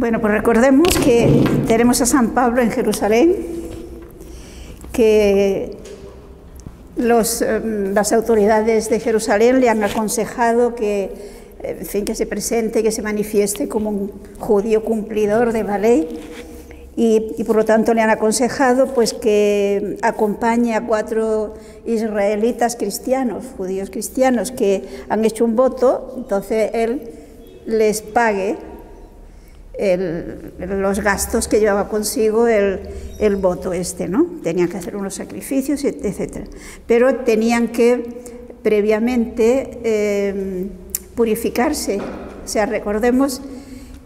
Bueno, pues recordemos que tenemos a San Pablo en Jerusalén, que las autoridades de Jerusalén le han aconsejado que, en fin, que se presente, que se manifieste como un judío cumplidor de la ley y por lo tanto le han aconsejado pues que acompañe a 4 israelitas cristianos, judíos cristianos que han hecho un voto, entonces él les pague los gastos que llevaba consigo el voto ¿no? Tenían que hacer unos sacrificios, etc. Pero tenían que previamente purificarse. O sea, recordemos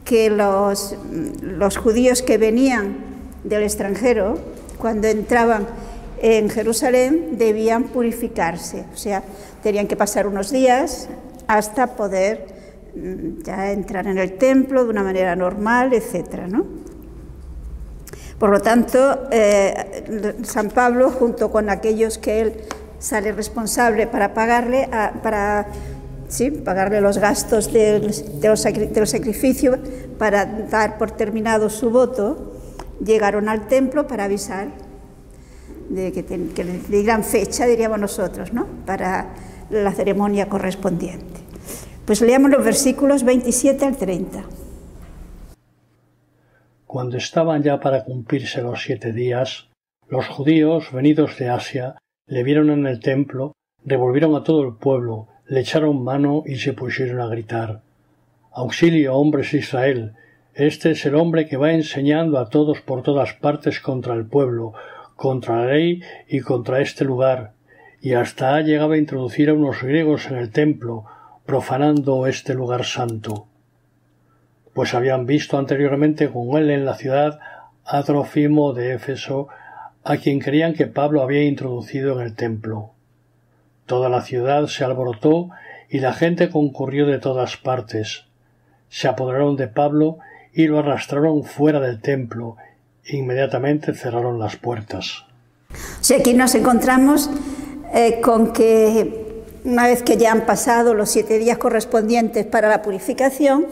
que los judíos que venían del extranjero, cuando entraban en Jerusalén, debían purificarse. O sea, tenían que pasar unos días hasta poder ya entrar en el templo de una manera normal, etc., ¿no? Por lo tanto, San Pablo, junto con aquellos que él sale responsable para pagarle, pagarle los gastos del sacrificio, para dar por terminado su voto, llegaron al templo para avisar de que le dieran fecha, diríamos nosotros, ¿no?, para la ceremonia correspondiente. Pues leamos los versículos 27 al 30. Cuando estaban ya para cumplirse los 7 días, los judíos venidos de Asia le vieron en el templo, revolvieron a todo el pueblo, le echaron mano y se pusieron a gritar: «Auxilio, hombres de Israel, este es el hombre que va enseñando a todos por todas partes contra el pueblo, contra la ley y contra este lugar, y hasta ha llegado a introducir a unos griegos en el templo, profanando este lugar santo». Pues habían visto anteriormente con él en la ciudad a Trófimo de Éfeso, a quien creían que Pablo había introducido en el templo. Toda la ciudad se alborotó y la gente concurrió de todas partes. Se apoderaron de Pablo y lo arrastraron fuera del templo. Inmediatamente cerraron las puertas. O sea, aquí nos encontramos con que una vez que ya han pasado los 7 días correspondientes para la purificación,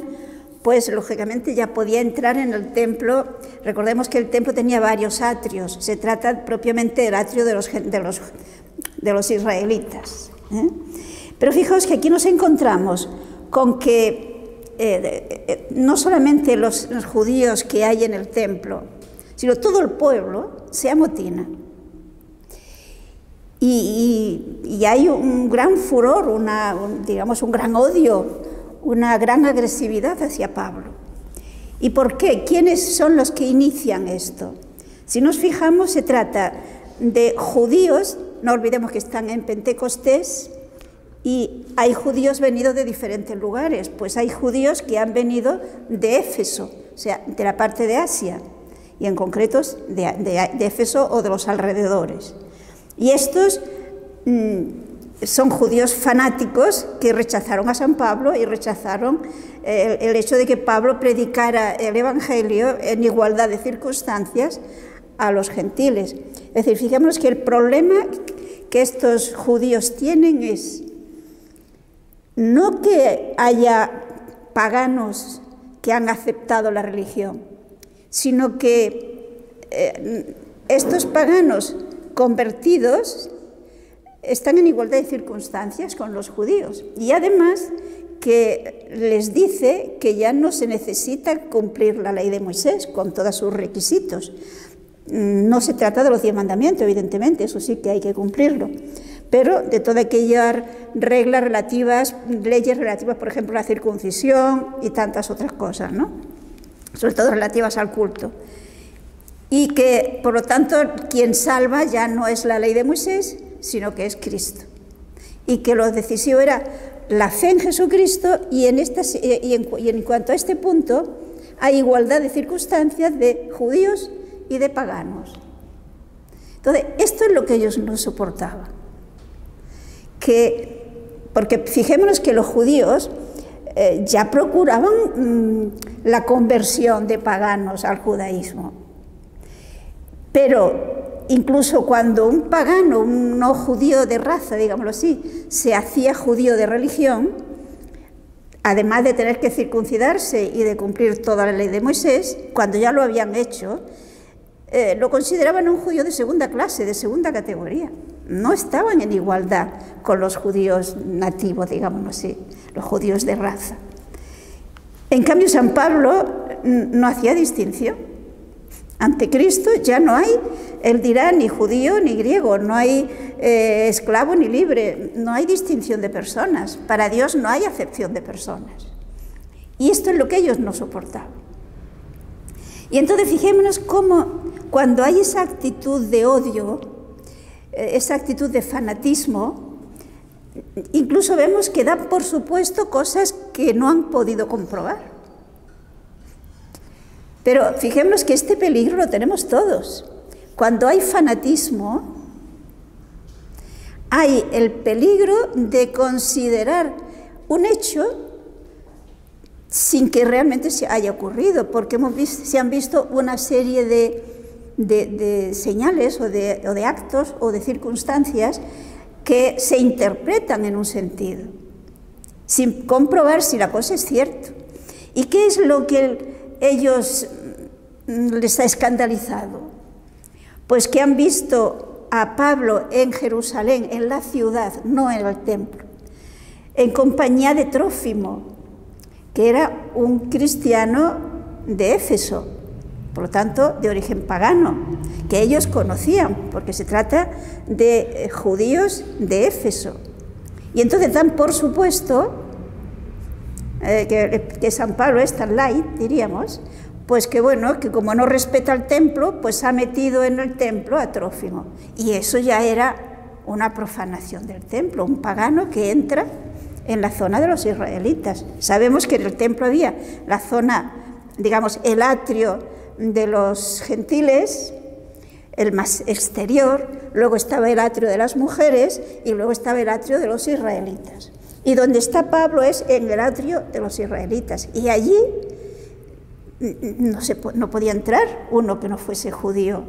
pues lógicamente ya podía entrar en el templo. Recordemos que el templo tenía varios atrios. Se trata propiamente del atrio de los israelitas, ¿eh? Pero fijaos que aquí nos encontramos con que no solamente los judíos que hay en el templo, sino todo el pueblo se amotina. Y hay un gran furor, un gran odio, una gran agresividad hacia Pablo. ¿Y por qué? ¿Quiénes son los que inician esto? Si nos fijamos, se trata de judíos, no olvidemos que están en Pentecostés, y hay judíos venidos de diferentes lugares. Pues hay judíos que han venido de Éfeso, o sea, de la parte de Asia, y en concreto de Éfeso o de los alrededores. Y estos son judíos fanáticos que rechazaron a San Pablo y rechazaron el hecho de que Pablo predicara el Evangelio en igualdad de circunstancias a los gentiles. Es decir, fijémonos que el problema que estos judíos tienen es no que haya paganos que han aceptado la religión, sino que estos paganos convertidos están en igualdad de circunstancias con los judíos, y además que les dice que ya no se necesita cumplir la ley de Moisés con todos sus requisitos. No se trata de los 10 mandamientos, evidentemente, eso sí que hay que cumplirlo, pero de todas aquellas reglas relativas, leyes relativas, por ejemplo, a la circuncisión y tantas otras cosas, ¿no?, sobre todo relativas al culto. Y que, por lo tanto, quien salva ya no es la ley de Moisés, sino que es Cristo. Y que lo decisivo era la fe en Jesucristo, y en cuanto a este punto hay igualdad de circunstancias de judíos y de paganos. Entonces, esto es lo que ellos no soportaban. Porque fijémonos que los judíos ya procuraban la conversión de paganos al judaísmo. Pero incluso cuando un pagano, un no judío de raza, digámoslo así, se hacía judío de religión, además de tener que circuncidarse y de cumplir toda la ley de Moisés, cuando ya lo habían hecho, lo consideraban un judío de segunda clase, de segunda categoría. No estaban en igualdad con los judíos nativos, digámoslo así, los judíos de raza. En cambio, San Pablo no hacía distinción. Ante Cristo ya no hay, él dirá, ni judío ni griego, no hay esclavo ni libre, no hay distinción de personas. Para Dios no hay acepción de personas. Y esto es lo que ellos no soportaban. Y entonces fijémonos cómo cuando hay esa actitud de odio, esa actitud de fanatismo, incluso vemos que dan por supuesto cosas que no han podido comprobar. Pero fijémonos que este peligro lo tenemos todos. Cuando hay fanatismo, hay el peligro de considerar un hecho sin que realmente se haya ocurrido, porque se han visto una serie de señales o de actos o de circunstancias que se interpretan en un sentido, sin comprobar si la cosa es cierta. ¿Y qué es lo que ellos les ha escandalizado? Pues que han visto a Pablo en Jerusalén, en la ciudad, no en el templo, en compañía de Trófimo, que era un cristiano de Éfeso, por lo tanto de origen pagano, que ellos conocían, porque se trata de judíos de Éfeso. Y entonces dan por supuesto que San Pablo es tan light, diríamos, pues que bueno, que como no respeta el templo, pues ha metido en el templo a Trófimo. Y eso ya era una profanación del templo, un pagano que entra en la zona de los israelitas. Sabemos que en el templo había la zona, digamos, el atrio de los gentiles, el más exterior, luego estaba el atrio de las mujeres y luego estaba el atrio de los israelitas. Y donde está Pablo es en el atrio de los israelitas. Y allí no podía entrar uno que no fuese judío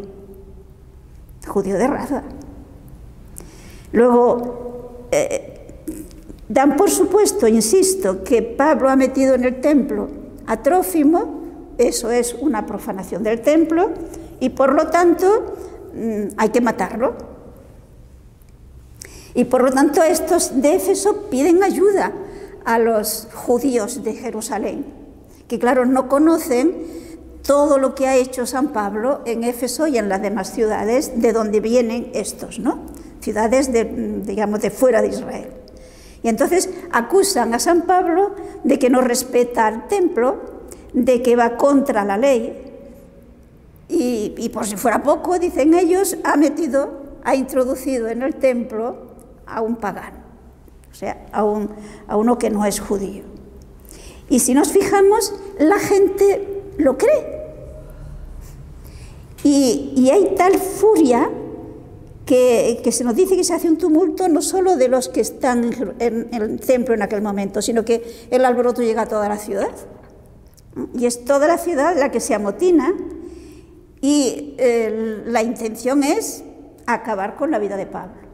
de raza. Luego, dan por supuesto, insisto, que Pablo ha metido en el templo a Trófimo, eso es una profanación del templo, y por lo tanto hay que matarlo. Y por lo tanto estos de Éfeso piden ayuda a los judíos de Jerusalén, que claro, no conocen todo lo que ha hecho San Pablo en Éfeso y en las demás ciudades de donde vienen estos, ¿no? Ciudades digamos, de fuera de Israel. Y entonces acusan a San Pablo de que no respeta el templo, de que va contra la ley, y por si fuera poco, dicen ellos, ha introducido en el templo a un pagano, o sea, a uno que no es judío. Y si nos fijamos, la gente lo cree. Y hay tal furia que se nos dice que se hace un tumulto no solo de los que están en el templo en aquel momento, sino que el alboroto llega a toda la ciudad. Y es toda la ciudad la que se amotina y la intención es acabar con la vida de Pablo.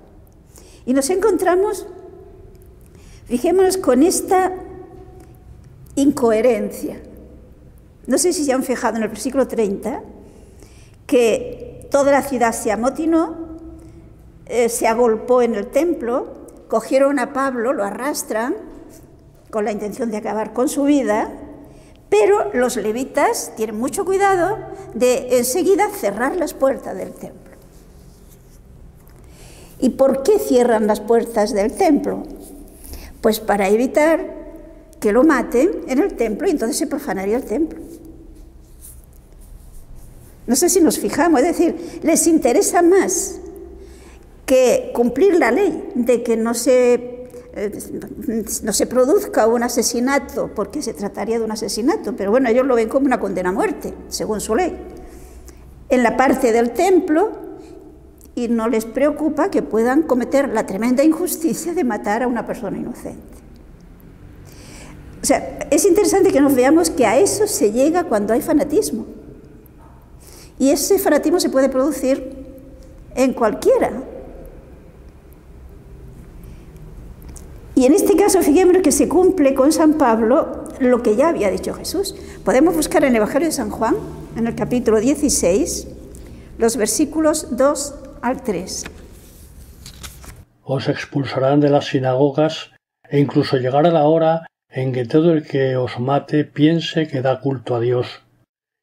Y nos encontramos, fijémonos, con esta incoherencia. No sé si se han fijado en el versículo 30, que toda la ciudad se amotinó, se agolpó en el templo, cogieron a Pablo, lo arrastran con la intención de acabar con su vida, pero los levitas tienen mucho cuidado de enseguida cerrar las puertas del templo. ¿Y por qué cierran las puertas del templo? Pues para evitar que lo maten en el templo y entonces se profanaría el templo. No sé si nos fijamos, es decir, les interesa más que cumplir la ley de que no se produzca un asesinato, porque se trataría de un asesinato, pero bueno, ellos lo ven como una condena a muerte, según su ley, en la parte del templo, y no les preocupa que puedan cometer la tremenda injusticia de matar a una persona inocente. O sea, es interesante que nos veamos que a eso se llega cuando hay fanatismo. Y ese fanatismo se puede producir en cualquiera. Y en este caso, fijémonos que se cumple con San Pablo lo que ya había dicho Jesús. Podemos buscar en el Evangelio de San Juan, en el capítulo 16, los versículos 2 al 3. Os expulsarán de las sinagogas e incluso llegará la hora en que todo el que os mate piense que da culto a Dios.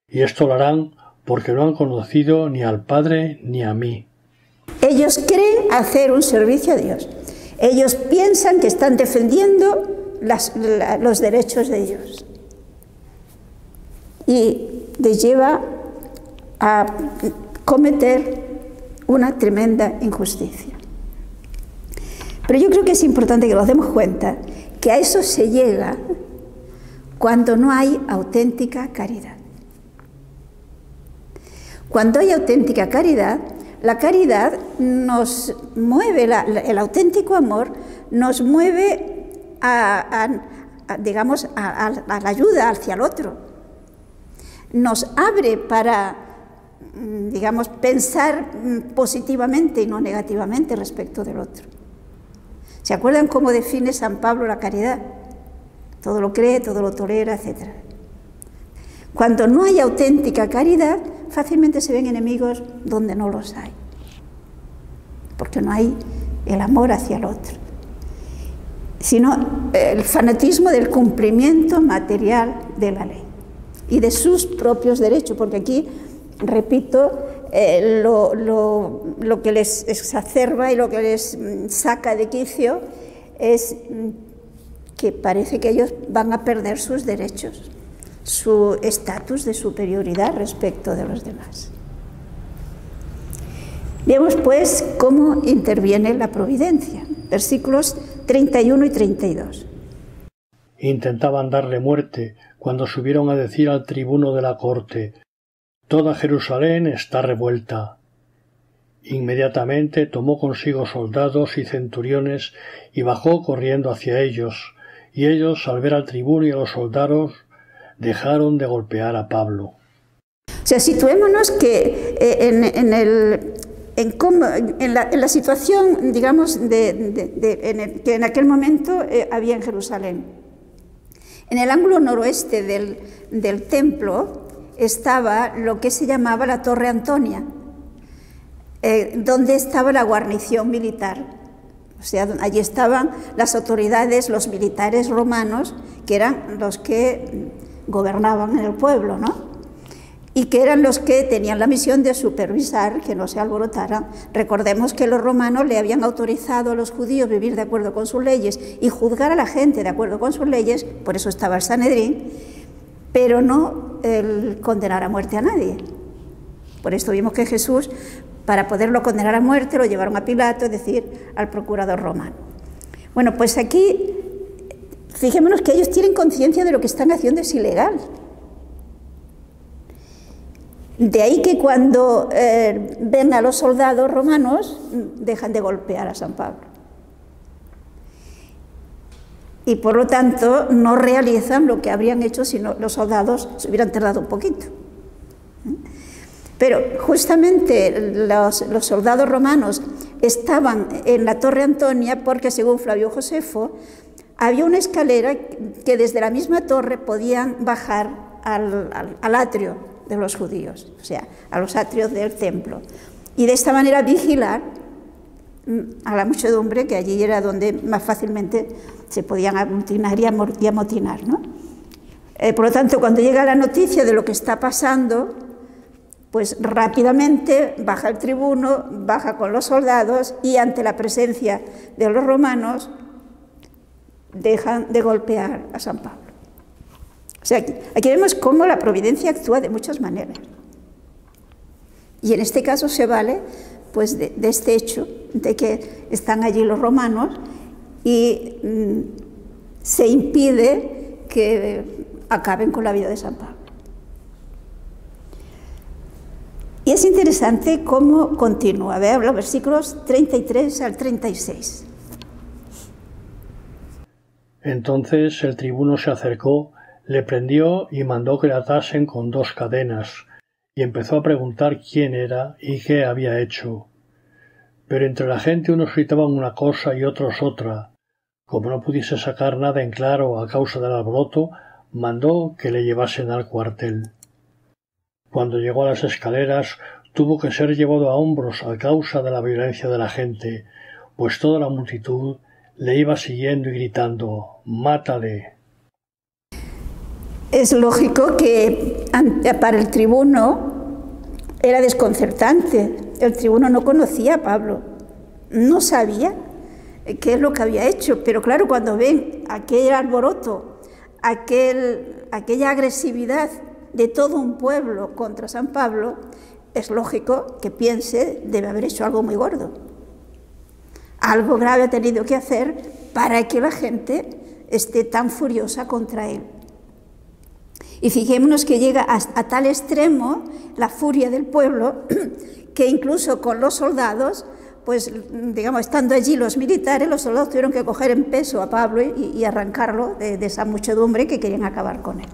Y esto lo harán porque no han conocido ni al Padre ni a mí. Ellos creen hacer un servicio a Dios. Ellos piensan que están defendiendo los derechos de ellos. Y les lleva a cometer una tremenda injusticia. Pero yo creo que es importante que nos demos cuenta que a eso se llega cuando no hay auténtica caridad. Cuando hay auténtica caridad, la caridad nos mueve, el auténtico amor nos mueve a la ayuda hacia el otro. Nos abre para, pensar positivamente y no negativamente respecto del otro. ¿Se acuerdan cómo define San Pablo la caridad? Todo lo cree, todo lo tolera, etc. Cuando no hay auténtica caridad, fácilmente se ven enemigos donde no los hay, porque no hay el amor hacia el otro, sino el fanatismo del cumplimiento material de la ley y de sus propios derechos, porque aquí, repito, lo que les exacerba y lo que les saca de quicio es que parece que ellos van a perder sus derechos, su estatus de superioridad respecto de los demás. Veamos pues cómo interviene la providencia. Versículos 31 y 32. Intentaban darle muerte cuando subieron a decir al tribuno de la corte: «Toda Jerusalén está revuelta». Inmediatamente tomó consigo soldados y centuriones y bajó corriendo hacia ellos, y ellos, al ver al tribuno y a los soldados, dejaron de golpear a Pablo. O sea, situémonos que en la situación, digamos, que en aquel momento había en Jerusalén. En el ángulo noroeste del templo estaba lo que se llamaba la Torre Antonia, donde estaba la guarnición militar. O sea, allí estaban las autoridades, los militares romanos, que eran los que gobernaban en el pueblo, ¿no? Y que eran los que tenían la misión de supervisar que no se alborotaran. Recordemos que los romanos le habían autorizado a los judíos vivir de acuerdo con sus leyes y juzgar a la gente de acuerdo con sus leyes, por eso estaba el Sanedrín, pero no el condenar a muerte a nadie. Por esto vimos que Jesús, para poderlo condenar a muerte, lo llevaron a Pilato, es decir, al procurador romano. Bueno, pues aquí, fijémonos que ellos tienen conciencia de lo que están haciendo es ilegal. De ahí que cuando ven a los soldados romanos, dejan de golpear a San Pablo. Y por lo tanto no realizan lo que habrían hecho si no, los soldados se hubieran tardado un poquito. Pero justamente los soldados romanos estaban en la Torre Antonia porque, según Flavio Josefo, había una escalera que desde la misma torre podían bajar al atrio de los judíos, o sea, a los atrios del templo, y de esta manera vigilar a la muchedumbre, que allí era donde más fácilmente se podían aglutinar y amotinar, ¿no? Por lo tanto, cuando llega la noticia de lo que está pasando, pues rápidamente baja el tribuno, baja con los soldados y ante la presencia de los romanos dejan de golpear a San Pablo. O sea, aquí vemos cómo la providencia actúa de muchas maneras. Y en este caso se vale pues, de este hecho, de que están allí los romanos y se impide que acaben con la vida de San Pablo. Y es interesante cómo continúa. Vean los versículos 33 al 36. Entonces el tribuno se acercó, le prendió y mandó que le atasen con 2 cadenas, y empezó a preguntar quién era y qué había hecho. Pero entre la gente unos gritaban una cosa y otros otra, Como no pudiese sacar nada en claro a causa del alboroto, mandó que le llevasen al cuartel. Cuando llegó a las escaleras, tuvo que ser llevado a hombros a causa de la violencia de la gente, pues toda la multitud le iba siguiendo y gritando: «¡Mátale!». Es lógico que para el tribuno era desconcertante. El tribuno no conocía a Pablo, no sabía qué es lo que había hecho, pero claro, cuando ven aquel alboroto, aquella agresividad de todo un pueblo contra San Pablo, es lógico que piense, debe haber hecho algo muy gordo. Algo grave ha tenido que hacer para que la gente esté tan furiosa contra él. Y fijémonos que llega a tal extremo la furia del pueblo que incluso con los soldados, pues digamos, estando allí los militares, los soldados tuvieron que coger en peso a Pablo y arrancarlo de esa muchedumbre que querían acabar con él.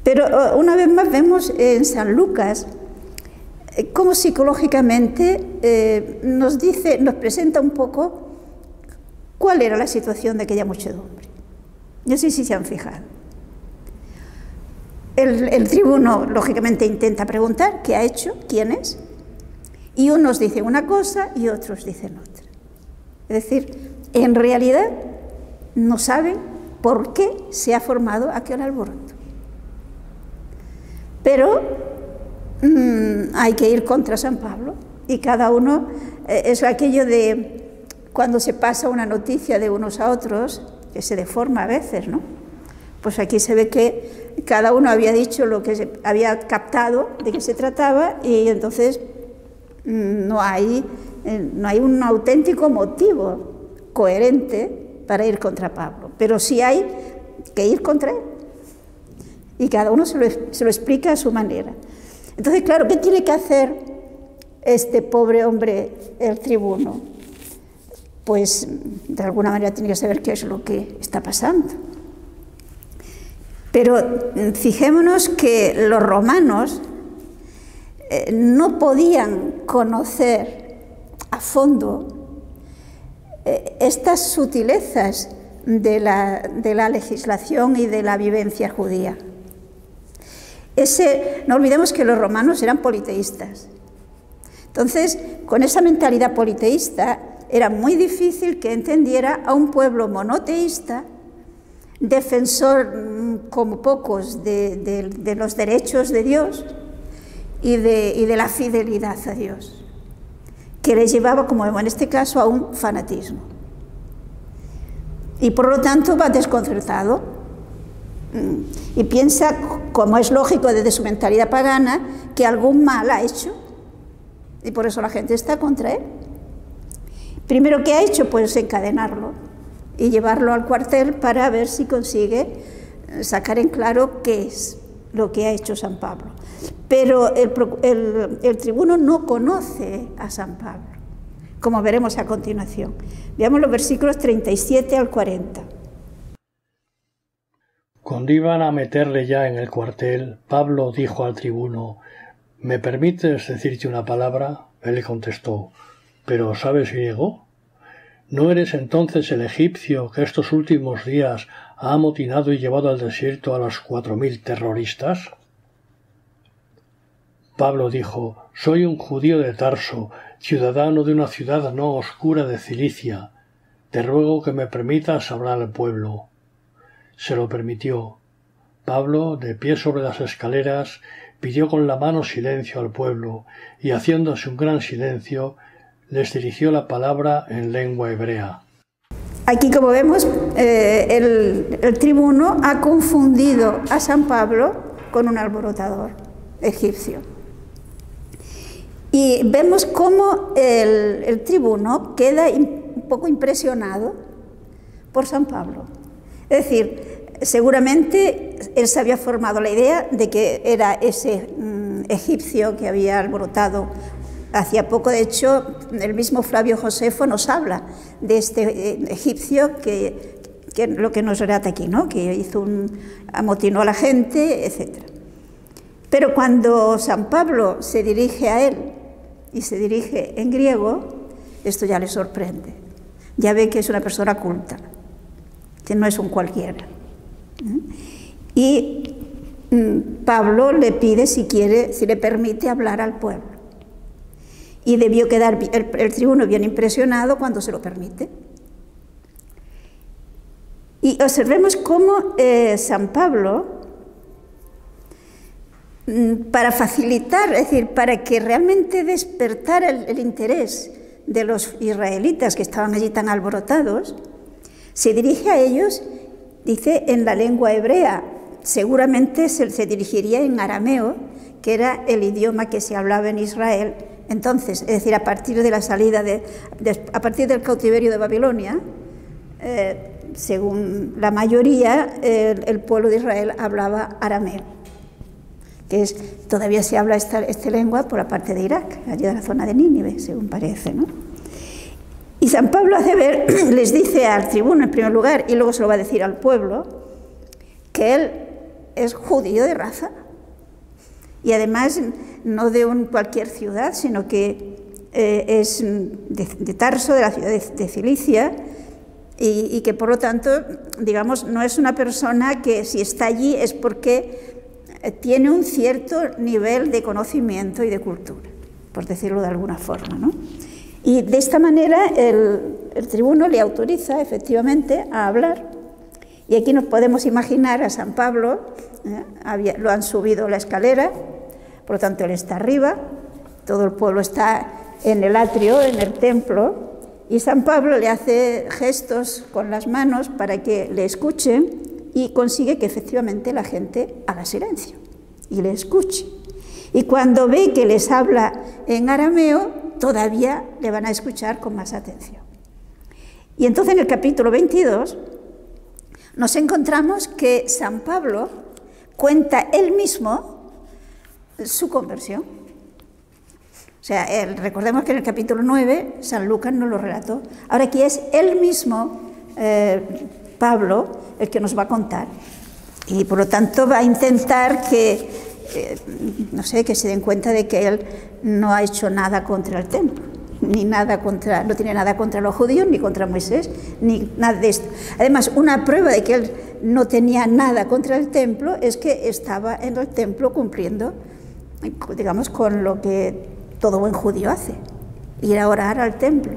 Pero una vez más vemos en San Lucas cómo psicológicamente nos presenta un poco cuál era la situación de aquella muchedumbre. No sé si se han fijado. El tribuno, lógicamente, intenta preguntar qué ha hecho, quién es, y unos dicen una cosa y otros dicen otra. Es decir, en realidad no saben por qué se ha formado aquel alboroto. Pero hay que ir contra San Pablo, y cada uno es aquello de cuando se pasa una noticia de unos a otros, que se deforma a veces, ¿no? Pues aquí se ve que cada uno había dicho lo que había captado, de qué se trataba, y entonces no hay un auténtico motivo coherente para ir contra Pablo, pero sí hay que ir contra él, y cada uno se lo explica a su manera. Entonces, claro, ¿qué tiene que hacer este pobre hombre, el tribuno? Pues de alguna manera tiene que saber qué es lo que está pasando. Pero fijémonos que los romanos no podían conocer a fondo estas sutilezas de la legislación y de la vivencia judía. No olvidemos que los romanos eran politeístas. Entonces, con esa mentalidad politeísta, era muy difícil que entendiera a un pueblo monoteísta, defensor como pocos de los derechos de Dios y de la fidelidad a Dios, que les llevaba, como en este caso, a un fanatismo. Y por lo tanto va desconcertado y piensa, como es lógico desde su mentalidad pagana, que algún mal ha hecho, y por eso la gente está contra él. Primero, ¿qué ha hecho? Pues encadenarlo y llevarlo al cuartel para ver si consigue sacar en claro qué es lo que ha hecho San Pablo. Pero el tribuno no conoce a San Pablo, como veremos a continuación. Veamos los versículos 37 al 40. Cuando iban a meterle ya en el cuartel, Pablo dijo al tribuno: «¿Me permites decirte una palabra?». Él le contestó: «¿Pero sabes griego? ¿No eres entonces el egipcio que estos últimos días ha amotinado y llevado al desierto a los 4000 terroristas?». Pablo dijo: «Soy un judío de Tarso, ciudadano de una ciudad no oscura de Cilicia. Te ruego que me permitas hablar al pueblo». Se lo permitió. Pablo, de pie sobre las escaleras, pidió con la mano silencio al pueblo, y haciéndose un gran silencio, les dirigió la palabra en lengua hebrea. Aquí, como vemos, el tribuno ha confundido a San Pablo con un alborotador egipcio. Y vemos cómo el tribuno queda un poco impresionado por San Pablo. Es decir, seguramente él se había formado la idea de que era ese egipcio que había alborotado hacía poco. De hecho, el mismo Flavio Josefo nos habla de este egipcio que lo que nos relata aquí, ¿no? Que amotinó a la gente, etc. Pero cuando San Pablo se dirige a él y se dirige en griego, esto ya le sorprende. Ya ve que es una persona culta, que no es un cualquiera. Y Pablo le pide si le permite hablar al pueblo. Y debió quedar el tribuno bien impresionado cuando se lo permite. Y observemos cómo San Pablo, para facilitar, es decir, para que realmente despertara el interés de los israelitas que estaban allí tan alborotados, se dirige a ellos, dice, en la lengua hebrea. Seguramente se dirigiría en arameo, que era el idioma que se hablaba en Israel entonces, es decir, a partir de la salida a partir del cautiverio de Babilonia, según la mayoría, el pueblo de Israel hablaba arameo, que todavía se habla esta lengua por la parte de Irak, allí de la zona de Nínive, según parece, ¿no? Y San Pablo les dice al tribuno en primer lugar, y luego se lo va a decir al pueblo, que él es judío de raza, y además no de cualquier ciudad, sino que es de Tarso, de la ciudad de Cilicia, y que por lo tanto, digamos, no es una persona que si está allí es porque tiene un cierto nivel de conocimiento y de cultura, por decirlo de alguna forma, ¿no? Y de esta manera el tribuno le autoriza efectivamente a hablar. Y aquí nos podemos imaginar a San Pablo, lo han subido la escalera, por lo tanto él está arriba, todo el pueblo está en el atrio, en el templo, y San Pablo le hace gestos con las manos para que le escuchen y consigue que efectivamente la gente haga silencio y le escuche. Y cuando ve que les habla en arameo, todavía le van a escuchar con más atención. Y entonces en el capítulo 22 nos encontramos que San Pablo cuenta él mismo su conversión. O sea, recordemos que en el capítulo 9 San Lucas nos lo relató. Ahora aquí es él mismo, Pablo, el que nos va a contar. Y por lo tanto va a intentar que que se den cuenta de que él no ha hecho nada contra el templo, no tiene nada contra los judíos, ni contra Moisés, ni nada de esto. Además, una prueba de que él no tenía nada contra el templo es que estaba en el templo cumpliendo, digamos, con lo que todo buen judío hace, ir a orar al templo.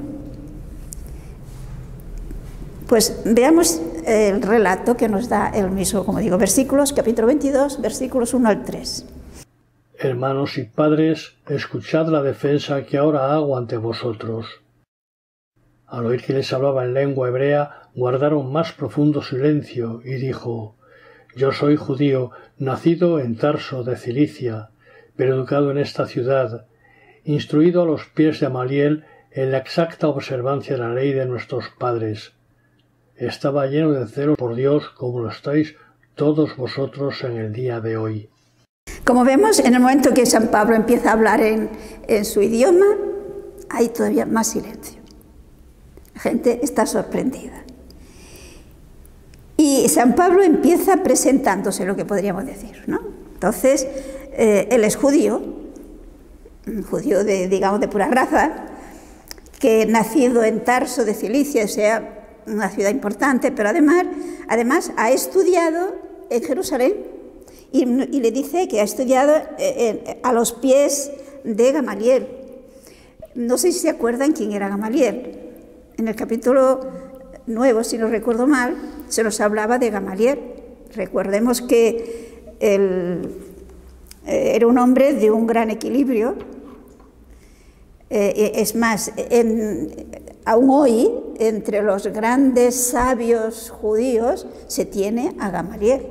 Pues veamos el relato que nos da el mismo, como digo, capítulo 22, versículos 1 al 3. Hermanos y padres, escuchad la defensa que ahora hago ante vosotros. Al oír que les hablaba en lengua hebrea, guardaron más profundo silencio, y dijo: Yo soy judío, nacido en Tarso de Cilicia, pero educado en esta ciudad, instruido a los pies de Gamaliel en la exacta observancia de la ley de nuestros padres. Estaba lleno de celo por Dios, como lo estáis todos vosotros en el día de hoy. Como vemos, en el momento que San Pablo empieza a hablar en su idioma, hay todavía más silencio. La gente está sorprendida. Y San Pablo empieza presentándose, lo que podríamos decir, ¿no? Entonces, él es judío, digamos, de pura raza, que nacido en Tarso de Cilicia, o sea, una ciudad importante, pero además ha estudiado en Jerusalén y le dice que ha estudiado a los pies de Gamaliel. No sé si se acuerdan quién era Gamaliel. En el capítulo 9, si no recuerdo mal, se nos hablaba de Gamaliel. Recordemos que era un hombre de un gran equilibrio. Es más, aún hoy, entre los grandes sabios judíos, se tiene a Gamaliel.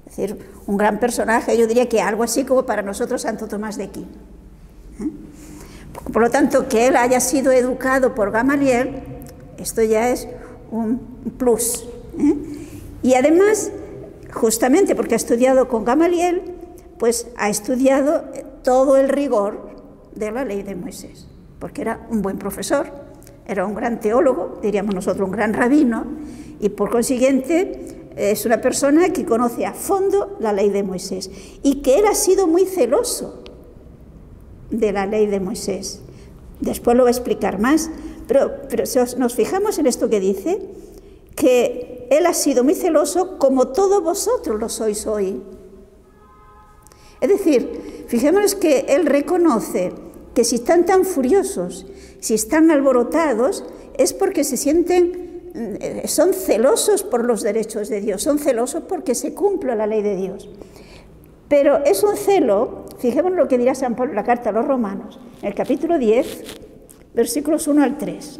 Es decir, un gran personaje, yo diría que algo así como para nosotros Santo Tomás de Aquino. Por lo tanto, que él haya sido educado por Gamaliel, esto ya es un plus. Y además, justamente porque ha estudiado con Gamaliel, pues ha estudiado todo el rigor de la ley de Moisés, porque era un buen profesor, era un gran teólogo, diríamos nosotros un gran rabino, y por consiguiente es una persona que conoce a fondo la ley de Moisés y que él ha sido muy celoso de la ley de Moisés. Después lo va a explicar más, Pero si nos fijamos en esto que dice, que Él ha sido muy celoso como todos vosotros lo sois hoy. Es decir, fijémonos que Él reconoce que si están tan furiosos, si están alborotados, es porque se sienten, son celosos por los derechos de Dios, son celosos porque se cumple la ley de Dios. Pero es un celo, fijémonos lo que dirá San Pablo en la carta a los Romanos, en el capítulo 10, versículos 1 al 3.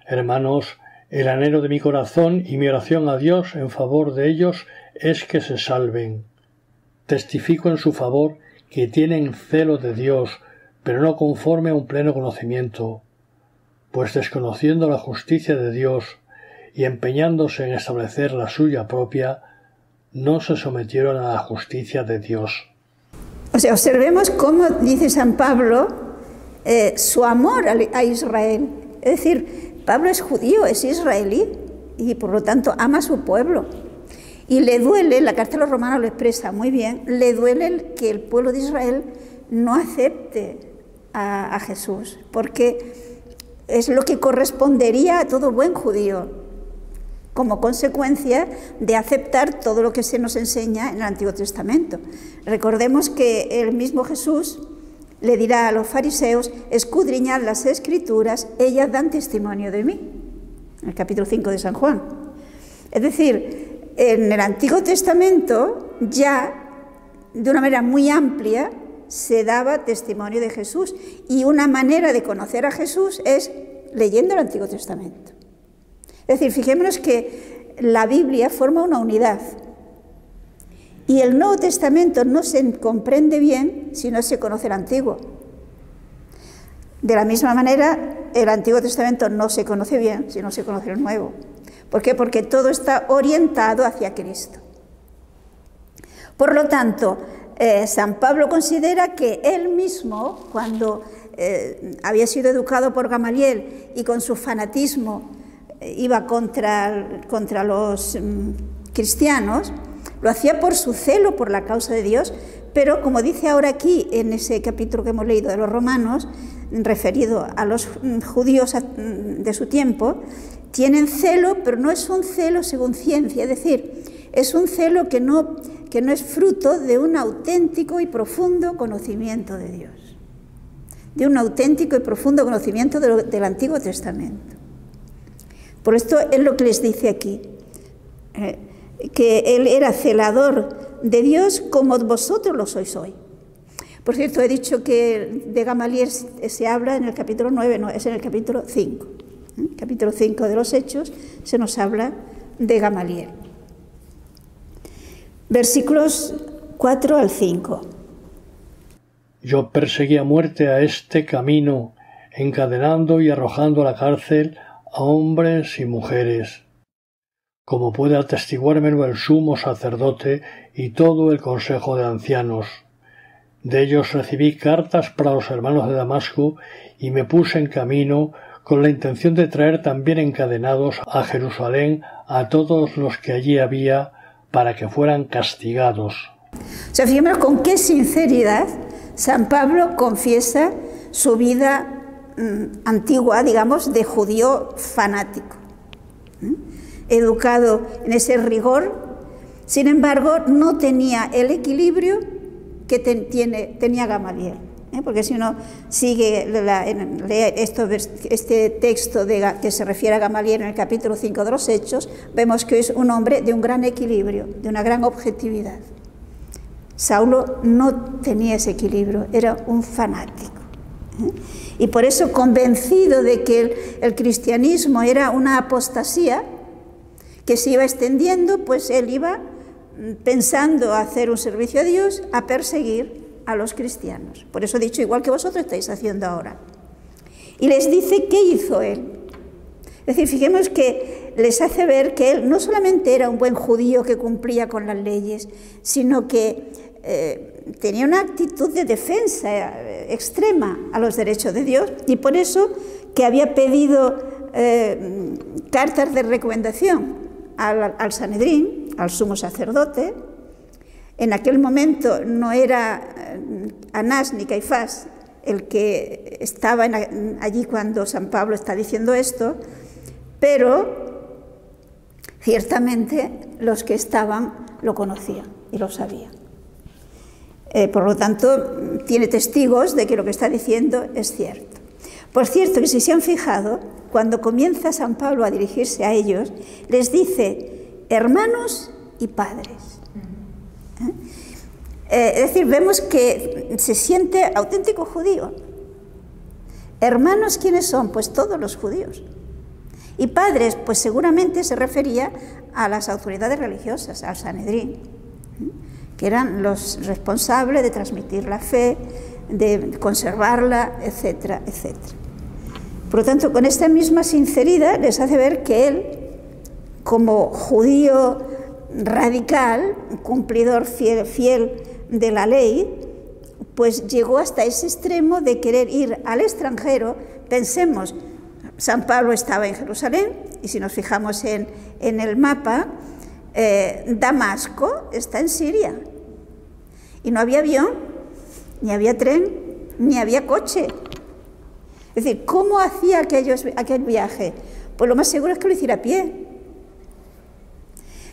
Hermanos, el anhelo de mi corazón y mi oración a Dios en favor de ellos es que se salven. Testifico en su favor que tienen celo de Dios, pero no conforme a un pleno conocimiento, pues desconociendo la justicia de Dios y empeñándose en establecer la suya propia, no se sometieron a la justicia de Dios. O sea, observemos cómo dice San Pablo su amor a Israel. Es decir, Pablo es judío, es israelí, y por lo tanto ama a su pueblo. Y le duele, la carta de los Romanos lo expresa muy bien, le duele que el pueblo de Israel no acepte a Jesús, porque es lo que correspondería a todo buen judío, como consecuencia de aceptar todo lo que se nos enseña en el Antiguo Testamento. Recordemos que el mismo Jesús le dirá a los fariseos: escudriñad las Escrituras, ellas dan testimonio de mí, en el capítulo 5 de San Juan. Es decir, en el Antiguo Testamento ya, de una manera muy amplia, se daba testimonio de Jesús, y una manera de conocer a Jesús es leyendo el Antiguo Testamento. Es decir, fijémonos que la Biblia forma una unidad, y el Nuevo Testamento no se comprende bien si no se conoce el Antiguo. De la misma manera, el Antiguo Testamento no se conoce bien si no se conoce el Nuevo. ¿Por qué? Porque todo está orientado hacia Cristo. Por lo tanto, San Pablo considera que él mismo, cuando había sido educado por Gamaliel y con su fanatismo iba contra los cristianos, lo hacía por su celo por la causa de Dios, pero como dice ahora aquí en ese capítulo que hemos leído de los Romanos, referido a los judíos de su tiempo, tienen celo, pero no es un celo según ciencia, es decir, es un celo que no es fruto de un auténtico y profundo conocimiento de Dios, de un auténtico y profundo conocimiento del Antiguo Testamento. Por esto es lo que les dice aquí, que él era celador de Dios como vosotros lo sois hoy. Por cierto, he dicho que de Gamaliel se habla en el capítulo 9, no, es en el capítulo 5. El capítulo 5 de los Hechos se nos habla de Gamaliel. Versículos 4 al 5. Yo perseguí a muerte a este camino, encadenando y arrojando a la cárcel a hombres y mujeres, como puede atestiguármelo el sumo sacerdote y todo el consejo de ancianos. De ellos recibí cartas para los hermanos de Damasco y me puse en camino con la intención de traer también encadenados a Jerusalén a todos los que allí había, para que fueran castigados. O sea, fíjate con qué sinceridad San Pablo confiesa su vida antigua, digamos, de judío fanático, educado en ese rigor. Sin embargo, no tenía el equilibrio que tenía Gamaliel, porque si uno sigue lee este texto que se refiere a Gamaliel en el capítulo 5 de los Hechos, vemos que es un hombre de un gran equilibrio, de una gran objetividad. Saulo no tenía ese equilibrio, era un fanático. Y por eso, convencido de que el cristianismo era una apostasía que se iba extendiendo, pues él iba pensando hacer un servicio a Dios, a perseguir a los cristianos. Por eso he dicho, igual que vosotros estáis haciendo ahora. Y les dice qué hizo él. Es decir, fijemos que les hace ver que él no solamente era un buen judío que cumplía con las leyes, sino que tenía una actitud de defensa extrema a los derechos de Dios, y por eso que había pedido cartas de recomendación al Sanedrín, al sumo sacerdote. En aquel momento no era Anás ni Caifás el que estaba allí cuando San Pablo está diciendo esto, pero ciertamente los que estaban lo conocían y lo sabían. Por lo tanto, tiene testigos de que lo que está diciendo es cierto. Por cierto, que si se han fijado, cuando comienza San Pablo a dirigirse a ellos, les dice hermanos y padres. Es decir, vemos que se siente auténtico judío. ¿Hermanos quiénes son? Pues todos los judíos. Y padres, pues seguramente se refería a las autoridades religiosas, al Sanedrín, que eran los responsables de transmitir la fe, de conservarla, etcétera, etcétera. Por lo tanto, con esta misma sinceridad les hace ver que él, como judío radical, cumplidor fiel de la ley, pues llegó hasta ese extremo de querer ir al extranjero. Pensemos, San Pablo estaba en Jerusalén, y si nos fijamos en el mapa, Damasco está en Siria, y no había avión, ni había tren, ni había coche. Es decir, ¿cómo hacía aquel viaje? Pues lo más seguro es que lo hiciera a pie,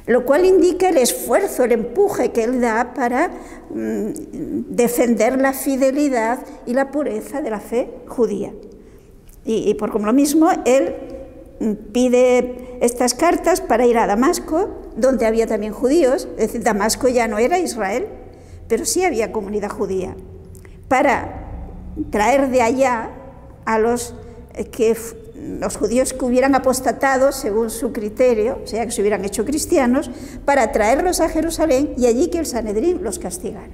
lo cual indica el esfuerzo, el empuje que él da para defender la fidelidad y la pureza de la fe judía. Y por como lo mismo, él pide estas cartas para ir a Damasco, donde había también judíos. Es decir, Damasco ya no era Israel, pero sí había comunidad judía, para traer de allá a los judíos que hubieran apostatado según su criterio, o sea, que se hubieran hecho cristianos, para traerlos a Jerusalén y allí que el Sanedrín los castigara,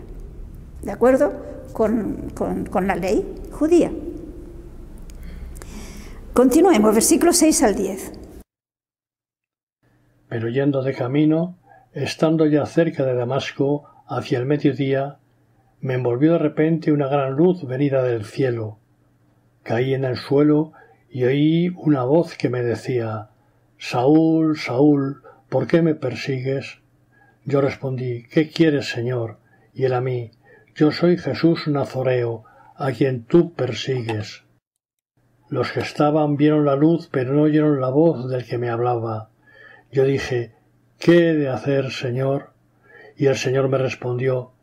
¿de acuerdo? Con la ley judía. Continuemos, versículos 6 al 10. Pero yendo de camino, estando ya cerca de Damasco, hacia el mediodía, me envolvió de repente una gran luz venida del cielo. Caí en el suelo y oí una voz que me decía: Saúl, Saúl, ¿por qué me persigues? Yo respondí: ¿qué quieres, Señor? Y él a mí: yo soy Jesús Nazoreo, a quien tú persigues. Los que estaban vieron la luz, pero no oyeron la voz del que me hablaba. Yo dije: ¿qué he de hacer, Señor? Y el Señor me respondió: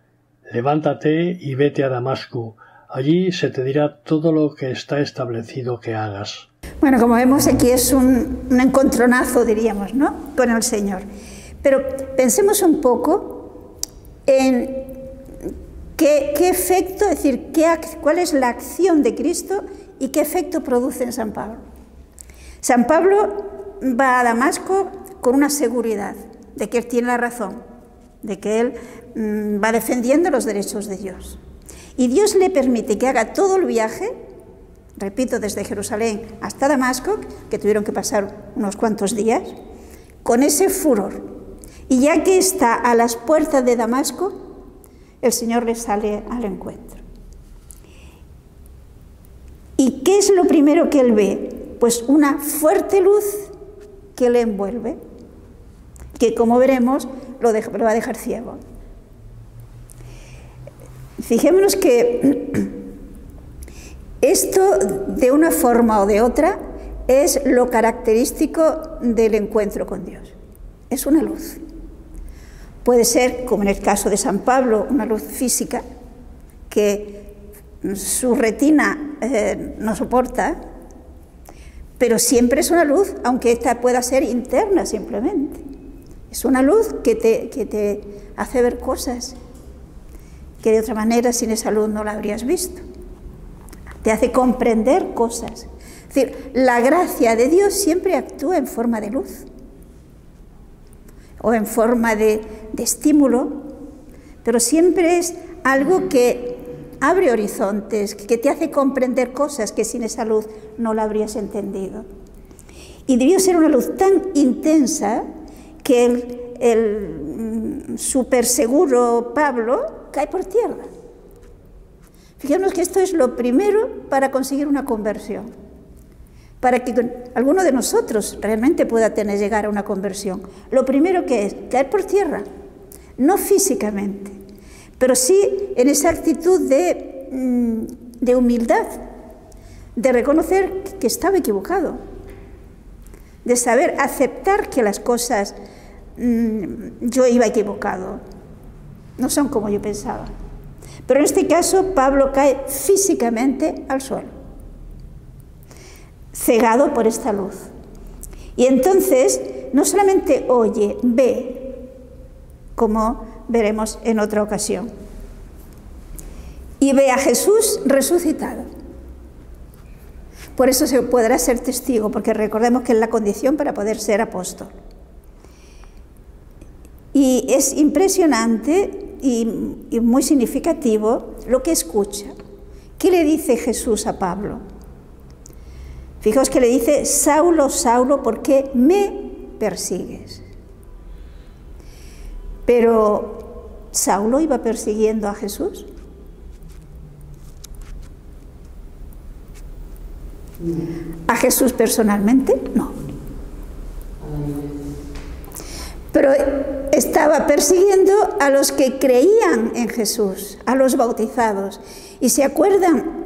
levántate y vete a Damasco. Allí se te dirá todo lo que está establecido que hagas. Bueno, como vemos aquí es un encontronazo, diríamos, ¿no?, con el Señor. Pero pensemos un poco en qué efecto, es decir, cuál es la acción de Cristo y qué efecto produce en San Pablo. San Pablo va a Damasco con una seguridad de que él tiene la razón, de que él va defendiendo los derechos de Dios. Y Dios le permite que haga todo el viaje, repito, desde Jerusalén hasta Damasco, que tuvieron que pasar unos cuantos días, con ese furor. Y ya que está a las puertas de Damasco, el Señor le sale al encuentro. ¿Y qué es lo primero que él ve? Pues una fuerte luz que le envuelve, que como veremos lo va a dejar ciego. Fijémonos que esto, de una forma o de otra, es lo característico del encuentro con Dios. Es una luz. Puede ser, como en el caso de San Pablo, una luz física que su retina no soporta, pero siempre es una luz, aunque esta pueda ser interna simplemente. Es una luz que te hace ver cosas que de otra manera sin esa luz no la habrías visto. Te hace comprender cosas. Es decir, la gracia de Dios siempre actúa en forma de luz o en forma de estímulo, pero siempre es algo que abre horizontes, que te hace comprender cosas que sin esa luz no la habrías entendido. Y debió ser una luz tan intensa que el súper seguro Pablo cae por tierra. Fijémonos que esto es lo primero para conseguir una conversión, para que alguno de nosotros realmente pueda llegar a una conversión. Lo primero que es caer por tierra, no físicamente, pero sí en esa actitud de de humildad, de reconocer que estaba equivocado, de saber aceptar que las cosas yo iba equivocado, no son como yo pensaba. Pero en este caso Pablo cae físicamente al suelo, cegado por esta luz. Y entonces no solamente oye, ve, como veremos en otra ocasión, y ve a Jesús resucitado. Por eso se podrá ser testigo, porque recordemos que es la condición para poder ser apóstol. Y es impresionante y muy significativo lo que escucha. ¿Qué le dice Jesús a Pablo? Fijaos que le dice: Saulo, Saulo, ¿por qué me persigues? Pero ¿Saulo iba persiguiendo a Jesús? ¿A Jesús personalmente? No. Pero estaba persiguiendo a los que creían en Jesús, a los bautizados. ¿Y se acuerdan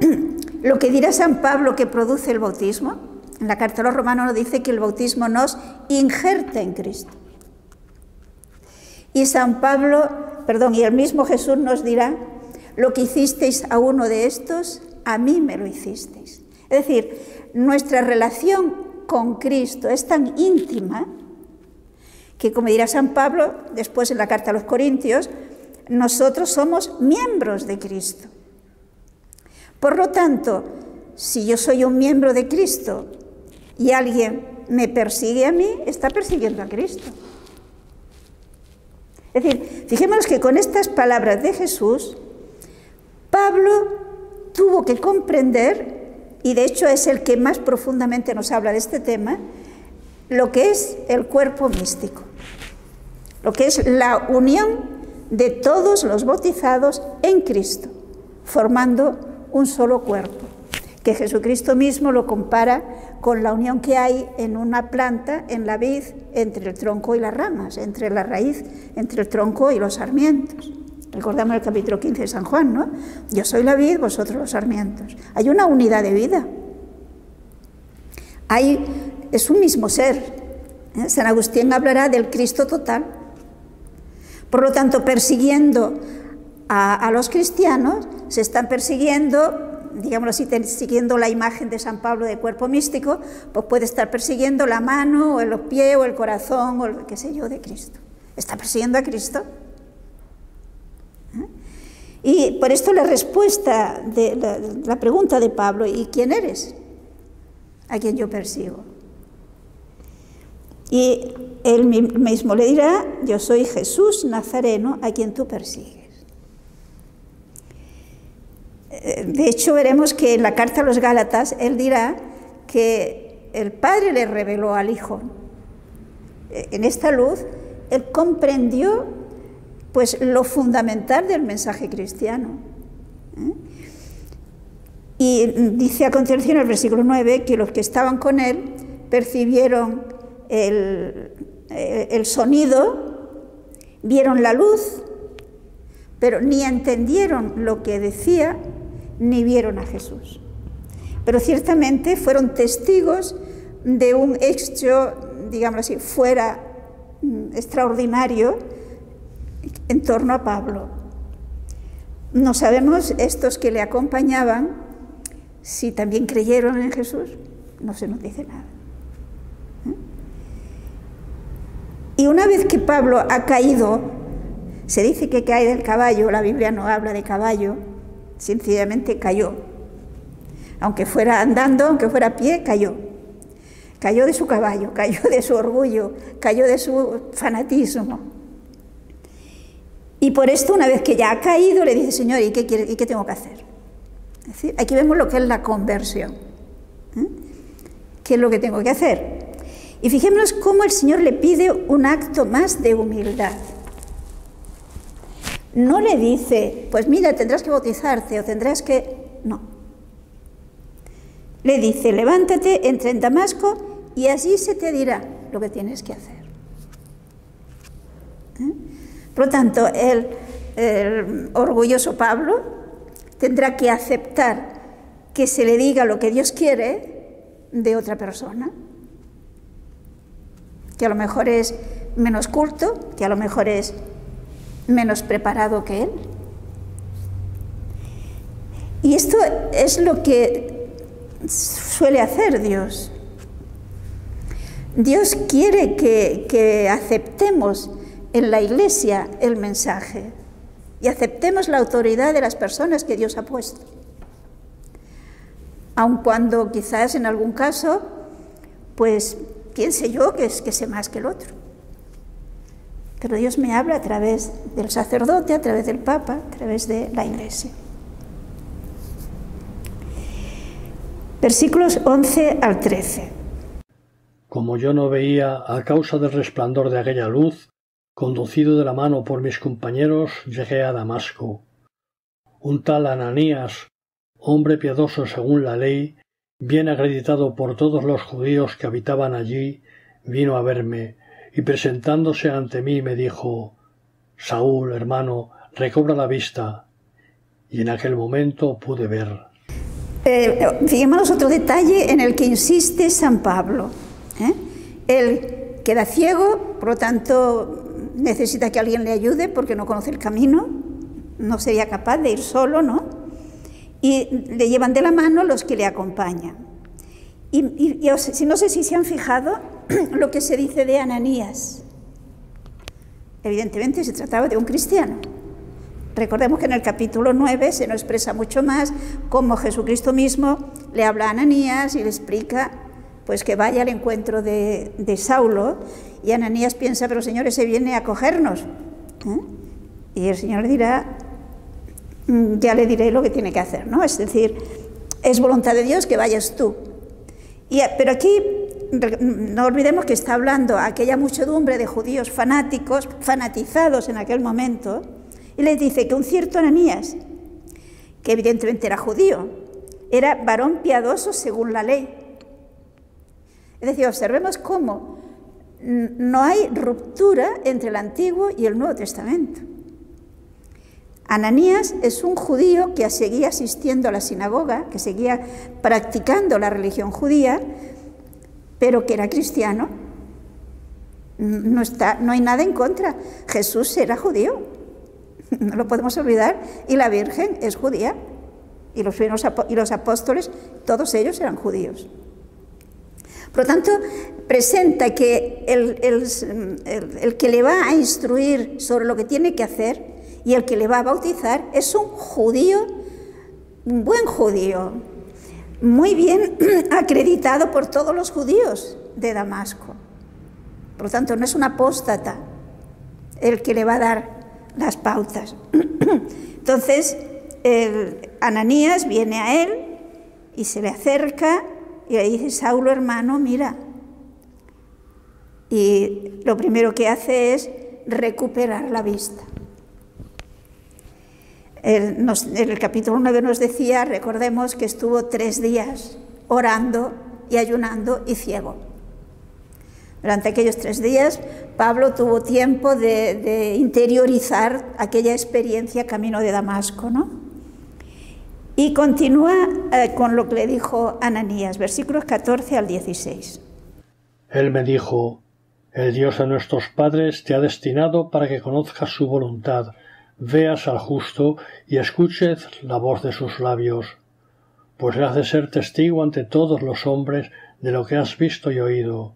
lo que dirá San Pablo que produce el bautismo? En la carta a los Romanos nos dice que el bautismo nos injerta en Cristo. Y y el mismo Jesús nos dirá: lo que hicisteis a uno de estos, a mí me lo hicisteis. Es decir, nuestra relación con Cristo es tan íntima que, como dirá San Pablo después en la carta a los Corintios, nosotros somos miembros de Cristo. Por lo tanto, si yo soy un miembro de Cristo y alguien me persigue a mí, está persiguiendo a Cristo. Es decir, fijémonos que con estas palabras de Jesús, Pablo tuvo que comprender, y de hecho es el que más profundamente nos habla de este tema, lo que es el cuerpo místico, lo que es la unión de todos los bautizados en Cristo, formando un solo cuerpo, que Jesucristo mismo lo compara con la unión que hay en una planta, en la vid, entre el tronco y las ramas, entre la raíz, entre el tronco y los sarmientos. Recordamos el capítulo 15 de San Juan, ¿no? Yo soy la vid, vosotros los sarmientos. Hay una unidad de vida. Es un mismo ser. San Agustín hablará del Cristo total. Por lo tanto, persiguiendo a los cristianos, se están persiguiendo, digámoslo así, siguiendo la imagen de San Pablo de cuerpo místico, pues puede estar persiguiendo la mano, o los pies, o el corazón, o el qué sé yo, de Cristo. Está persiguiendo a Cristo. Y por esto la respuesta de la pregunta de Pablo: ¿y quién eres? A quien yo persigo. Y él mismo le dirá: yo soy Jesús Nazareno, a quien tú persigues. De hecho, veremos que en la carta a los Gálatas él dirá que el Padre le reveló al Hijo. En esta luz él comprendió pues lo fundamental del mensaje cristiano. Y dice a continuación el versículo 9 que los que estaban con él percibieron el sonido, vieron la luz, pero ni entendieron lo que decía, ni vieron a Jesús. Pero ciertamente fueron testigos de un hecho, digámoslo así, extraordinario en torno a Pablo. No sabemos estos que le acompañaban si también creyeron en Jesús, no se nos dice nada. Y una vez que Pablo ha caído, se dice que cae del caballo, la Biblia no habla de caballo, sencillamente cayó. Aunque fuera andando, aunque fuera a pie, cayó. Cayó de su caballo, cayó de su orgullo, cayó de su fanatismo. Y por esto, una vez que ya ha caído, le dice: Señor, ¿y qué tengo que hacer? Es decir, aquí vemos lo que es la conversión. ¿Qué es lo que tengo que hacer? Y fijémonos cómo el Señor le pide un acto más de humildad. No le dice: pues mira, tendrás que bautizarte o tendrás que... No. Le dice: levántate, entra en Damasco y allí se te dirá lo que tienes que hacer. Por lo tanto, el orgulloso Pablo tendrá que aceptar que se le diga lo que Dios quiere de otra persona, que a lo mejor es menos culto, que a lo mejor es menos preparado que él. Y esto es lo que suele hacer Dios. Dios quiere que aceptemos en la Iglesia el mensaje y aceptemos la autoridad de las personas que Dios ha puesto. Aun cuando quizás en algún caso, pues piense yo que sé más que el otro. Pero Dios me habla a través del sacerdote, a través del Papa, a través de la Iglesia. Versículos 11 al 13. Como yo no veía a causa del resplandor de aquella luz, conducido de la mano por mis compañeros, llegué a Damasco. Un tal Ananías, hombre piadoso según la ley, bien acreditado por todos los judíos que habitaban allí, vino a verme, y presentándose ante mí me dijo: Saúl, hermano, recobra la vista. Y en aquel momento pude ver. Fijémonos otro detalle en el que insiste San Pablo. Él queda ciego, por lo tanto necesita que alguien le ayude porque no conoce el camino, no sería capaz de ir solo, ¿no? Y le llevan de la mano los que le acompañan. Y no sé si se han fijado lo que se dice de Ananías. Evidentemente se trataba de un cristiano. Recordemos que en el capítulo 9 se nos expresa mucho más cómo Jesucristo mismo le habla a Ananías y le explica pues que vaya al encuentro de Saulo, y Ananías piensa, pero Señor, ese viene a cogernos. Y el Señor le dirá, ya le diré lo que tiene que hacer, ¿no? Es decir, es voluntad de Dios que vayas tú. Pero aquí no olvidemos que está hablando a aquella muchedumbre de judíos fanáticos, fanatizados en aquel momento, y les dice que un cierto Ananías, que evidentemente era judío, era varón piadoso según la ley. Es decir, observemos cómo no hay ruptura entre el Antiguo y el Nuevo Testamento. Ananías es un judío que seguía asistiendo a la sinagoga, que seguía practicando la religión judía, pero que era cristiano. No hay nada en contra. Jesús era judío, no lo podemos olvidar, y la Virgen es judía, y los apóstoles, todos ellos eran judíos. Por lo tanto, presenta que el que le va a instruir sobre lo que tiene que hacer y el que le va a bautizar es un judío, un buen judío, muy bien acreditado por todos los judíos de Damasco. Por lo tanto, no es un apóstata el que le va a dar las pautas. Entonces, Ananías viene a él y se le acerca y le dice: Saulo, hermano, mira. Y lo primero que hace es recuperar la vista. En el capítulo 9 nos decía, recordemos, que estuvo 3 días orando y ayunando y ciego. Durante aquellos 3 días, Pablo tuvo tiempo de interiorizar aquella experiencia camino de Damasco, ¿no? Y continúa con lo que le dijo Ananías, versículos 14 al 16. Él me dijo: el Dios de nuestros padres te ha destinado para que conozcas su voluntad, veas al justo y escuches la voz de sus labios, pues le hace ser testigo ante todos los hombres de lo que has visto y oído.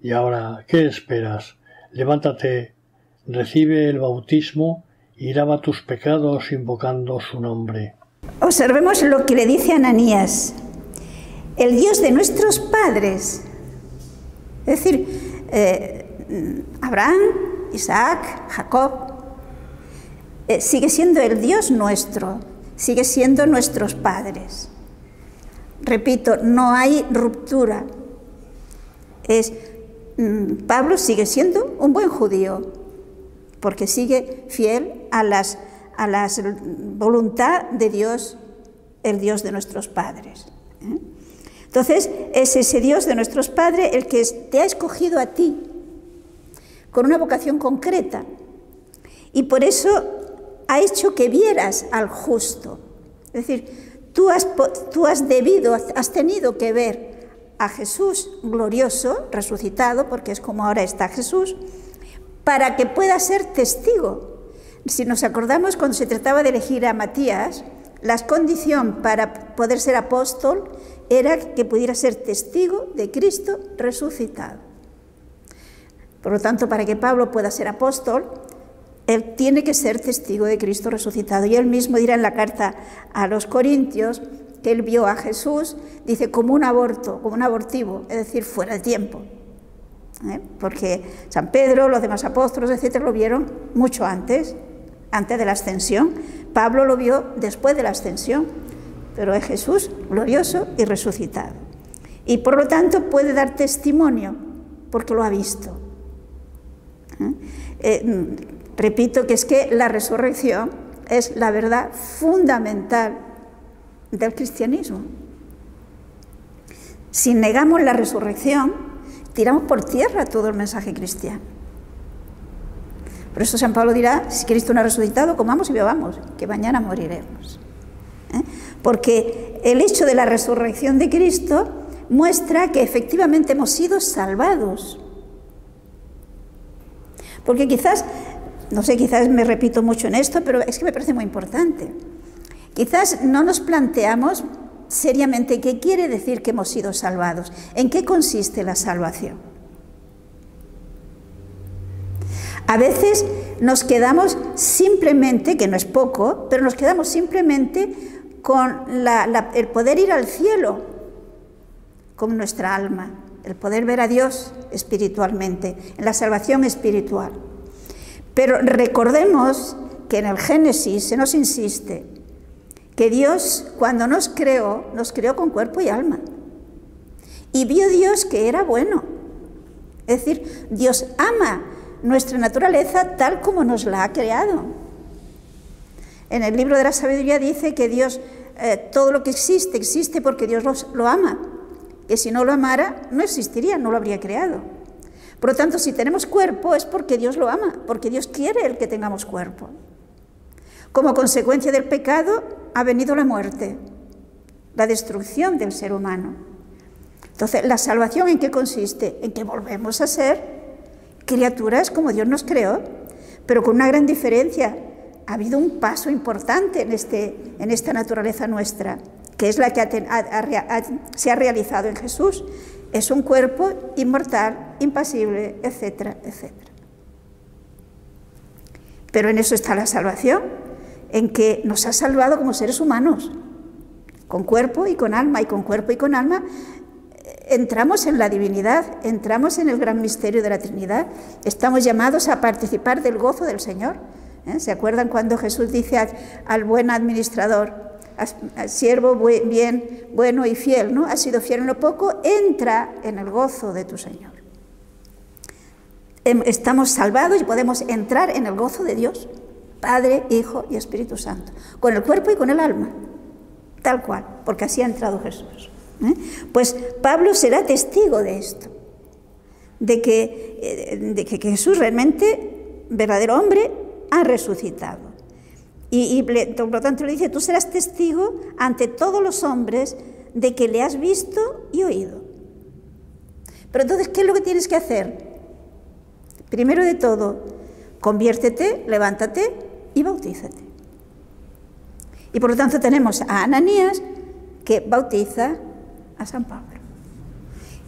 Y ahora, ¿qué esperas? Levántate, recibe el bautismo y lava tus pecados invocando su nombre. Observemos lo que le dice Ananías. El Dios de nuestros padres, es decir, Abraham, Isaac, Jacob, sigue siendo el Dios nuestro, sigue siendo nuestros padres. Repito, no hay ruptura. Pablo sigue siendo un buen judío, porque sigue fiel a la voluntad de Dios, el Dios de nuestros padres. Entonces, es ese Dios de nuestros padres el que te ha escogido a ti con una vocación concreta, y por eso ha hecho que vieras al justo. Es decir, tú has tenido que ver a Jesús glorioso, resucitado, porque es como ahora está Jesús, para que pueda ser testigo. Si nos acordamos, cuando se trataba de elegir a Matías, la condición para poder ser apóstol era que pudiera ser testigo de Cristo resucitado. Por lo tanto, para que Pablo pueda ser apóstol, él tiene que ser testigo de Cristo resucitado. Y él mismo dirá en la carta a los Corintios que él vio a Jesús, dice, como un abortivo, es decir, fuera de tiempo. Porque San Pedro, los demás apóstoles, etcétera, lo vieron mucho antes de la ascensión. Pablo lo vio después de la ascensión, pero es Jesús glorioso y resucitado. Y por lo tanto puede dar testimonio, porque lo ha visto. Repito que es que la resurrección es la verdad fundamental del cristianismo. Si negamos la resurrección, tiramos por tierra todo el mensaje cristiano. Por eso San Pablo dirá, si Cristo no ha resucitado, comamos y bebamos, que mañana moriremos. Porque el hecho de la resurrección de Cristo muestra que efectivamente hemos sido salvados. Porque quizás, no sé, quizás me repito mucho en esto, pero es que me parece muy importante. Quizás no nos planteamos seriamente qué quiere decir que hemos sido salvados, en qué consiste la salvación. A veces nos quedamos simplemente, que no es poco, pero nos quedamos simplemente con el poder ir al cielo con nuestra alma, el poder ver a Dios espiritualmente, en la salvación espiritual. Pero recordemos que en el Génesis se nos insiste que Dios, cuando nos creó con cuerpo y alma. Y vio Dios que era bueno. Es decir, Dios ama nuestra naturaleza tal como nos la ha creado. En el libro de la sabiduría dice que Dios, todo lo que existe porque Dios lo ama. Que si no lo amara, no existiría, no lo habría creado. Por lo tanto, si tenemos cuerpo es porque Dios lo ama, porque Dios quiere el que tengamos cuerpo. Como consecuencia del pecado ha venido la muerte, la destrucción del ser humano. Entonces, ¿la salvación en qué consiste? En que volvemos a ser criaturas como Dios nos creó, pero con una gran diferencia. Ha habido un paso importante en esta naturaleza nuestra, que es la que se ha realizado en Jesús. Es un cuerpo inmortal, impasible, etcétera, etcétera. Pero en eso está la salvación, en que nos ha salvado como seres humanos, con cuerpo y con alma, y con cuerpo y con alma entramos en la divinidad, entramos en el gran misterio de la Trinidad, estamos llamados a participar del gozo del Señor. ¿Se acuerdan cuando Jesús dice al buen administrador, al siervo bien, bueno y fiel, ¿no? Has sido fiel en lo poco, entra en el gozo de tu Señor. Estamos salvados y podemos entrar en el gozo de Dios, Padre, Hijo y Espíritu Santo, con el cuerpo y con el alma, tal cual, porque así ha entrado Jesús. Pues Pablo será testigo de esto, de que Jesús realmente, verdadero hombre, ha resucitado. Y por lo tanto le dice, tú serás testigo ante todos los hombres de que le has visto y oído. Pero entonces, ¿qué es lo que tienes que hacer? Primero de todo, conviértete, levántate y bautízate. Y por lo tanto tenemos a Ananías que bautiza a San Pablo.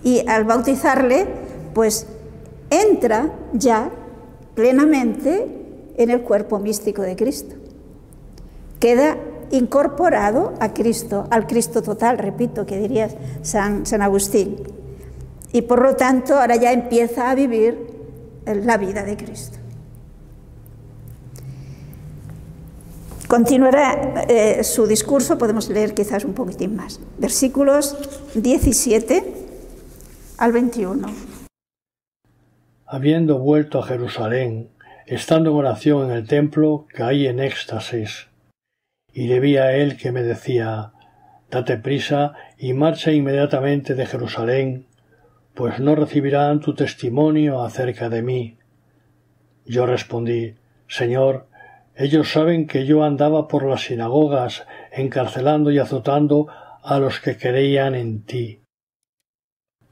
Y al bautizarle, pues entra ya plenamente en el cuerpo místico de Cristo. Queda incorporado a Cristo, al Cristo total, repito, que diría San Agustín. Y por lo tanto ahora ya empieza a vivir la vida de Cristo. Continuará su discurso, podemos leer quizás un poquitín más. Versículos 17 al 21. Habiendo vuelto a Jerusalén, estando en oración en el templo, caí en éxtasis, y le vi a él que me decía, date prisa y marcha inmediatamente de Jerusalén, pues no recibirán tu testimonio acerca de mí. Yo respondí, Señor, Ellos saben que yo andaba por las sinagogas, encarcelando y azotando a los que creían en ti.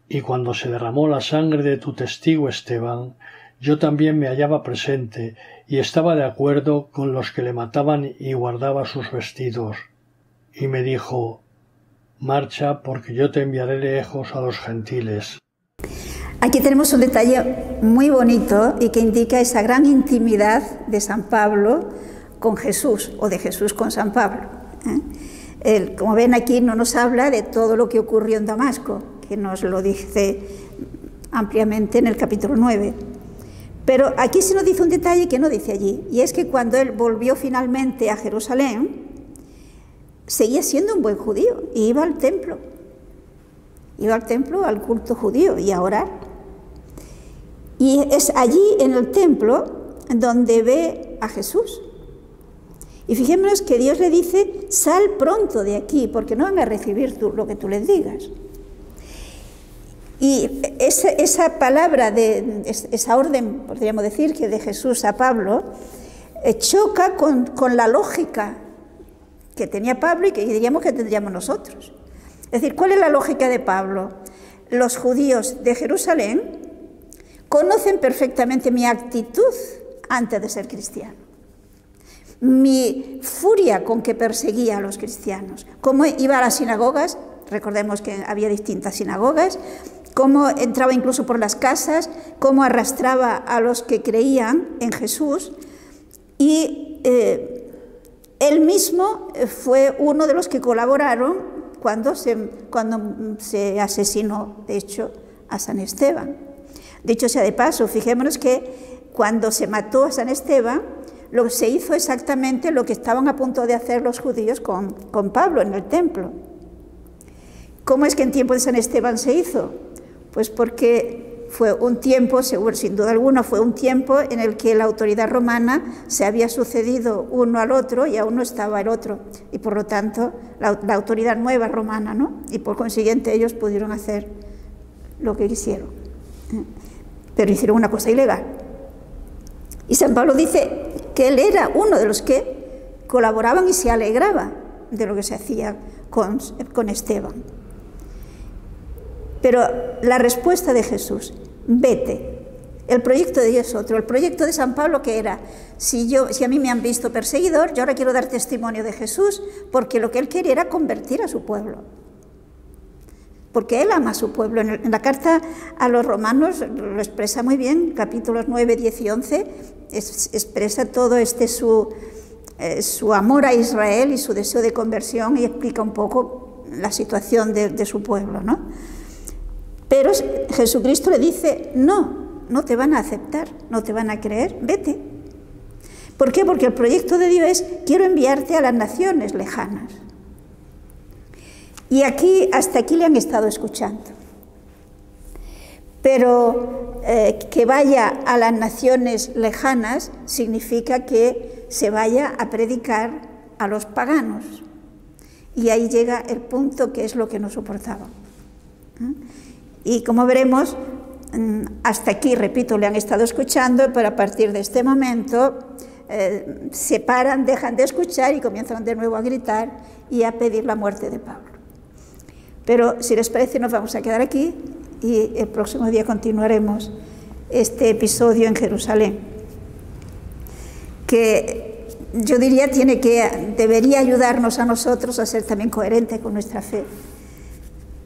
Y cuando se derramó la sangre de tu testigo Esteban, yo también me hallaba presente y estaba de acuerdo con los que le mataban y guardaba sus vestidos. Y me dijo: marcha, porque yo te enviaré lejos a los gentiles. Aquí tenemos un detalle muy bonito y que indica esa gran intimidad de San Pablo con Jesús, o de Jesús con San Pablo. Como ven, aquí no nos habla de todo lo que ocurrió en Damasco, que nos lo dice ampliamente en el capítulo 9. Pero aquí se nos dice un detalle que no dice allí, y es que cuando él volvió finalmente a Jerusalén, seguía siendo un buen judío y iba al templo, al culto judío y a orar. Y es allí en el templo donde ve a Jesús. Y fijémonos que Dios le dice: sal pronto de aquí, porque no van a recibir lo que tú les digas. Y esa palabra, esa orden, podríamos decir, que de Jesús a Pablo, choca con la lógica que tenía Pablo y que diríamos que tendríamos nosotros. Es decir, ¿cuál es la lógica de Pablo? Los judíos de Jerusalén conocen perfectamente mi actitud antes de ser cristiano, mi furia con que perseguía a los cristianos, cómo iba a las sinagogas, recordemos que había distintas sinagogas, cómo entraba incluso por las casas, cómo arrastraba a los que creían en Jesús, y él mismo fue uno de los que colaboraron cuando se asesinó, de hecho, a San Esteban. Dicho sea de paso, fijémonos que cuando se mató a San Esteban, lo que se hizo exactamente lo que estaban a punto de hacer los judíos con Pablo en el templo. ¿Cómo es que en tiempo de San Esteban se hizo? Pues porque fue un tiempo, sin duda alguna, fue un tiempo en el que la autoridad romana se había sucedido uno al otro y aún no estaba el otro. Y por lo tanto, la autoridad nueva romana, ¿no? Y por consiguiente ellos pudieron hacer lo que quisieron. Pero hicieron una cosa ilegal. Y San Pablo dice que él era uno de los que colaboraban y se alegraba de lo que se hacía con Esteban. Pero la respuesta de Jesús: vete. El proyecto de Dios es otro. El proyecto de San Pablo, que era: si a mí me han visto perseguidor, yo ahora quiero dar testimonio de Jesús, porque lo que él quería era convertir a su pueblo. Porque él ama a su pueblo. En la carta a los romanos lo expresa muy bien, capítulos 9, 10 y 11, expresa todo su amor a Israel y su deseo de conversión, y explica un poco la situación de su pueblo, ¿no? Pero Jesucristo le dice: no te van a aceptar, no te van a creer, vete. ¿Por qué? Porque el proyecto de Dios es: quiero enviarte a las naciones lejanas. Y hasta aquí le han estado escuchando. Pero que vaya a las naciones lejanas significa que se vaya a predicar a los paganos. Y ahí llega el punto que es lo que no soportaban. Y como veremos, hasta aquí, repito, le han estado escuchando, pero a partir de este momento se paran, dejan de escuchar y comienzan de nuevo a gritar y a pedir la muerte de Pablo. Pero si les parece, nos vamos a quedar aquí y el próximo día continuaremos este episodio en Jerusalén, que yo diría debería ayudarnos a nosotros a ser también coherentes con nuestra fe.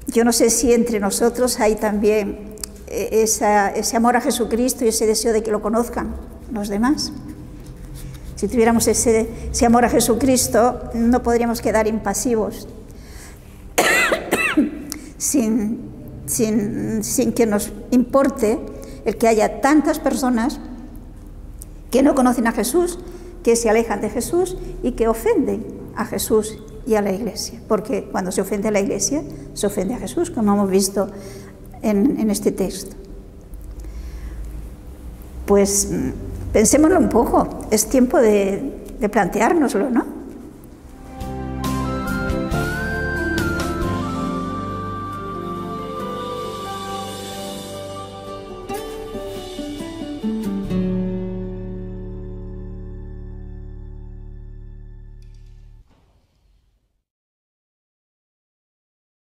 Yo no sé si entre nosotros hay también ese amor a Jesucristo y ese deseo de que lo conozcan los demás. Si tuviéramos ese amor a Jesucristo, no podríamos quedar impasivos sin que nos importe el que haya tantas personas que no conocen a Jesús, que se alejan de Jesús y que ofenden a Jesús y a la Iglesia, porque cuando se ofende a la Iglesia, se ofende a Jesús, como hemos visto en este texto. Pues pensémoslo un poco, es tiempo de planteárnoslo, ¿no?